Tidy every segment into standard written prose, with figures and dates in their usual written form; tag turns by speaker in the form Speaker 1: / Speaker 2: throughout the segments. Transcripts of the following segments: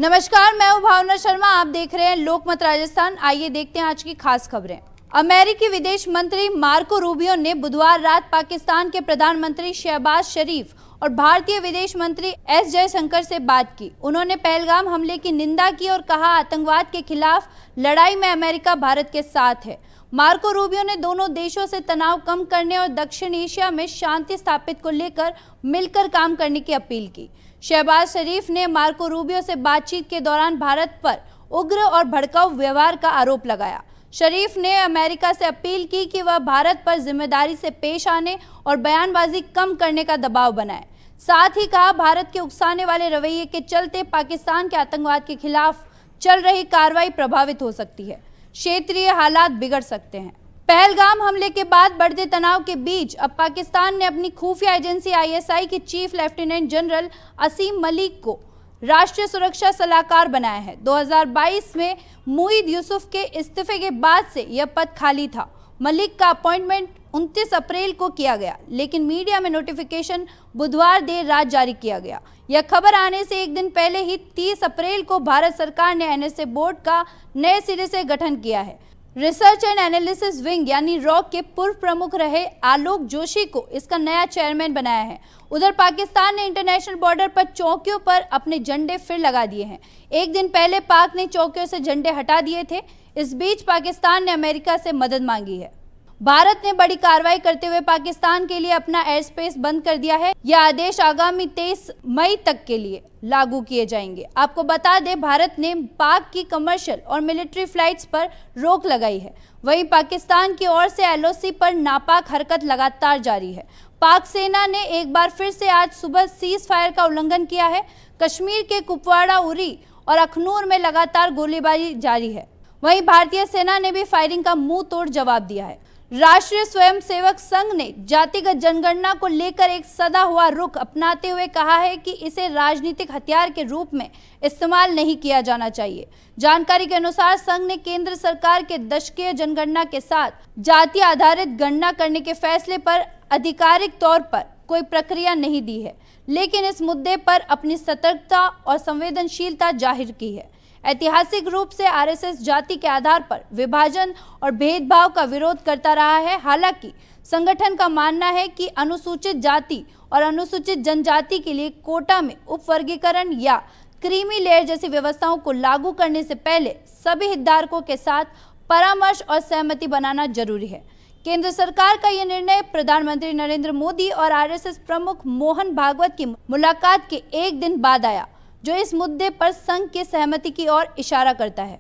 Speaker 1: नमस्कार, मैं हूं भावना शर्मा। आप देख रहे हैं लोकमत राजस्थान। आइए देखते हैं आज की खास खबरें। अमेरिकी विदेश मंत्री मार्को रूबियो ने बुधवार रात पाकिस्तान के प्रधानमंत्री शहबाज शरीफ और भारतीय विदेश मंत्री एस जयशंकर से बात की। उन्होंने पहलगाम हमले की निंदा की और कहा, आतंकवाद के खिलाफ लड़ाई में अमेरिका भारत के साथ है। मार्को रूबियो ने दोनों देशों से तनाव कम करने और दक्षिण एशिया में शांति स्थापित को लेकर मिलकर काम करने की अपील की। शहबाज शरीफ ने मार्को रूबियो से बातचीत के दौरान भारत पर उग्र और भड़काऊ व्यवहार का आरोप लगाया। शरीफ ने अमेरिका से अपील की कि वह भारत पर जिम्मेदारी से पेश आने और बयानबाजी कम करने का दबाव बनाए। साथ ही कहा, भारत के उकसाने वाले रवैये के चलते पाकिस्तान के आतंकवाद के खिलाफ चल रही कार्रवाई प्रभावित हो सकती है, क्षेत्रीय हालात बिगड़ सकते हैं। पहलगाम हमले के बाद बढ़ते तनाव के बीच अब पाकिस्तान ने अपनी खुफिया एजेंसी आईएसआई के चीफ लेफ्टिनेंट जनरल असीम मलिक को राष्ट्रीय सुरक्षा सलाहकार बनाया है। 2022 में मुईद यूसुफ के इस्तीफे के बाद से यह पद खाली था। मलिक का अपॉइंटमेंट 29 अप्रैल को किया गया, लेकिन मीडिया में नोटिफिकेशन बुधवार देर रात जारी किया गया। यह खबर आने से एक दिन पहले ही 30 अप्रैल को भारत सरकार ने एनएसए बोर्ड का नए सिरे से गठन किया है। रिसर्च एंड एनालिसिस विंग यानी रॉक के पूर्व प्रमुख रहे आलोक जोशी को इसका नया चेयरमैन बनाया है। उधर पाकिस्तान ने इंटरनेशनल बॉर्डर पर चौकियों पर अपने झंडे फिर लगा दिए हैं। एक दिन पहले पाक ने चौकियों से झंडे हटा दिए थे। इस बीच पाकिस्तान ने अमेरिका से मदद मांगी है। भारत ने बड़ी कार्रवाई करते हुए पाकिस्तान के लिए अपना एयर स्पेस बंद कर दिया है। यह आदेश आगामी 23 मई तक के लिए लागू किए जाएंगे। आपको बता दें, भारत ने पाक की कमर्शियल और मिलिट्री फ्लाइट्स पर रोक लगाई है। वहीं पाकिस्तान की ओर से एलओसी पर नापाक हरकत लगातार जारी है। पाक सेना ने एक बार फिर से आज सुबह सीज फायर का उल्लंघन किया है। कश्मीर के कुपवाड़ा, उरी और अखनूर में लगातार गोलीबारी जारी है। वहीं भारतीय सेना ने भी फायरिंग का मुंह तोड़ जवाब दिया है। राष्ट्रीय स्वयंसेवक संघ ने जातिगत जनगणना को लेकर एक सदा हुआ रुख अपनाते हुए कहा है कि इसे राजनीतिक हथियार के रूप में इस्तेमाल नहीं किया जाना चाहिए। जानकारी के अनुसार संघ ने केंद्र सरकार के दशकीय जनगणना के साथ जाति आधारित गणना करने के फैसले पर आधिकारिक तौर पर कोई प्रक्रिया नहीं दी है, लेकिन इस मुद्दे पर अपनी सतर्कता और संवेदनशीलता जाहिर की है। ऐतिहासिक रूप से आरएसएस जाति के आधार पर विभाजन और भेदभाव का विरोध करता रहा है। हालांकि संगठन का मानना है कि अनुसूचित जाति और अनुसूचित जनजाति के लिए कोटा में उपवर्गीकरण या क्रीमी लेयर जैसी व्यवस्थाओं को लागू करने से पहले सभी हितधारकों के साथ परामर्श और सहमति बनाना जरूरी है। केंद्र सरकार का यह निर्णय प्रधानमंत्री नरेंद्र मोदी और आरएसएस प्रमुख मोहन भागवत की मुलाकात के एक दिन बाद आया, जो इस मुद्दे पर संघ की सहमति की ओर इशारा करता है।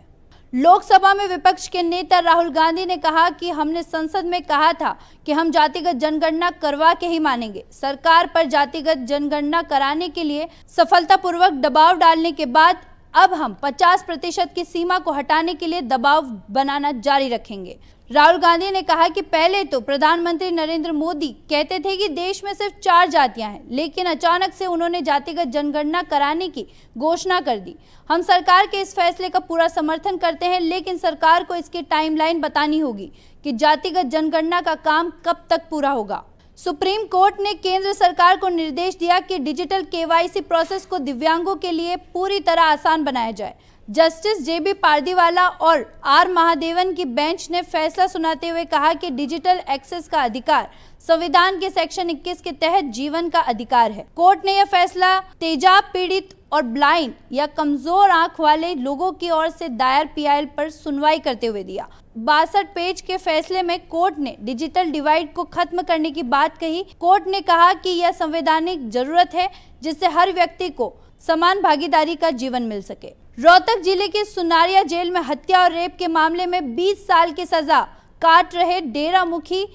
Speaker 1: लोकसभा में विपक्ष के नेता राहुल गांधी ने कहा कि हमने संसद में कहा था कि हम जातिगत जनगणना करवा के ही मानेंगे। सरकार पर जातिगत जनगणना कराने के लिए सफलतापूर्वक दबाव डालने के बाद अब हम 50% की सीमा को हटाने के लिए दबाव बनाना जारी रखेंगे। राहुल गांधी ने कहा कि पहले तो प्रधानमंत्री नरेंद्र मोदी कहते थे कि देश में सिर्फ 4 जातियां हैं, लेकिन अचानक से उन्होंने जातिगत जनगणना कराने की घोषणा कर दी। हम सरकार के इस फैसले का पूरा समर्थन करते हैं, लेकिन सरकार को इसकी टाइमलाइन बतानी होगी कि जातिगत जनगणना का काम कब तक पूरा होगा। सुप्रीम कोर्ट ने केंद्र सरकार को निर्देश दिया कि डिजिटल केवाईसी प्रोसेस को दिव्यांगों के लिए पूरी तरह आसान बनाया जाए। जस्टिस जेबी पारदीवाला और आर महादेवन की बेंच ने फैसला सुनाते हुए कहा कि डिजिटल एक्सेस का अधिकार संविधान के सेक्शन 21 के तहत जीवन का अधिकार है। कोर्ट ने यह फैसला तेजाब पीड़ित और ब्लाइंड या कमजोर आंख वाले लोगों की ओर से दायर पीआईएल पर सुनवाई करते हुए दिया। 62 पेज के फैसले में कोर्ट ने डिजिटल डिवाइड को खत्म करने की बात कही। कोर्ट ने कहा कि यह संवैधानिक जरूरत है जिससे हर व्यक्ति को समान भागीदारी का जीवन मिल सके। रोहतक जिले के सुनारिया जेल में हत्या और रेप के मामले में 20 साल की सजा काट रहे डेरा मुखी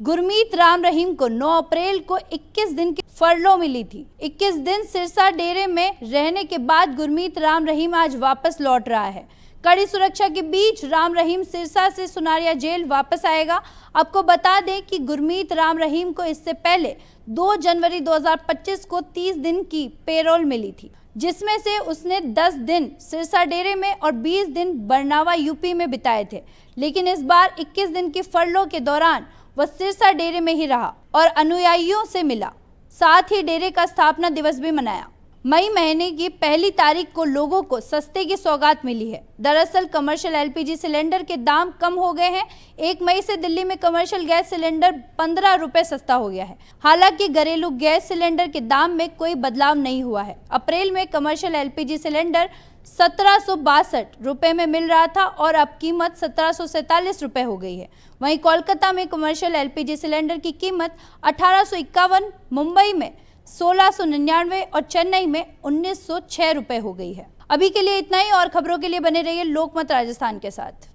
Speaker 1: गुरमीत राम रहीम को 9 अप्रैल को 21 दिन की फरलो मिली थी। 21 दिन सिरसा डेरे में रहने के बाद गुरमीत राम रहीम आज वापस लौट रहा है। कड़ी सुरक्षा के बीच राम रहीम सिरसा से सुनारिया जेल वापस आएगा। आपको बता दें कि गुरमीत राम रहीम को इससे पहले 2 जनवरी 2025 को 30 दिन की पेरोल मिली थी, जिसमें से उसने 10 दिन सिरसा डेरे में और 20 दिन बरनावा यूपी में बिताए थे। लेकिन इस बार 21 दिन की फरलो के दौरान वह सिरसा डेरे में ही रहा और अनुयायियों से मिला। साथ ही डेरे का स्थापना दिवस भी मनाया। मई महीने की पहली तारीख को लोगों को सस्ते की सौगात मिली है। दरअसल कमर्शियल एलपीजी सिलेंडर के दाम कम हो गए हैं। 1 मई से दिल्ली में कमर्शियल गैस सिलेंडर 15 रुपए सस्ता हो गया है। हालांकि घरेलू गैस सिलेंडर के दाम में कोई बदलाव नहीं हुआ है। अप्रैल में कमर्शियल एलपीजी सिलेंडर 1762 रुपए में मिल रहा था और अब कीमत 1747 रुपए हो गई है। वहीं कोलकाता में कमर्शियल एलपीजी सिलेंडर की कीमत 1851, मुंबई में 1699 और चेन्नई में 1906 रुपए हो गई है। अभी के लिए इतना ही और खबरों के लिए बने रहिए लोकमत राजस्थान के साथ।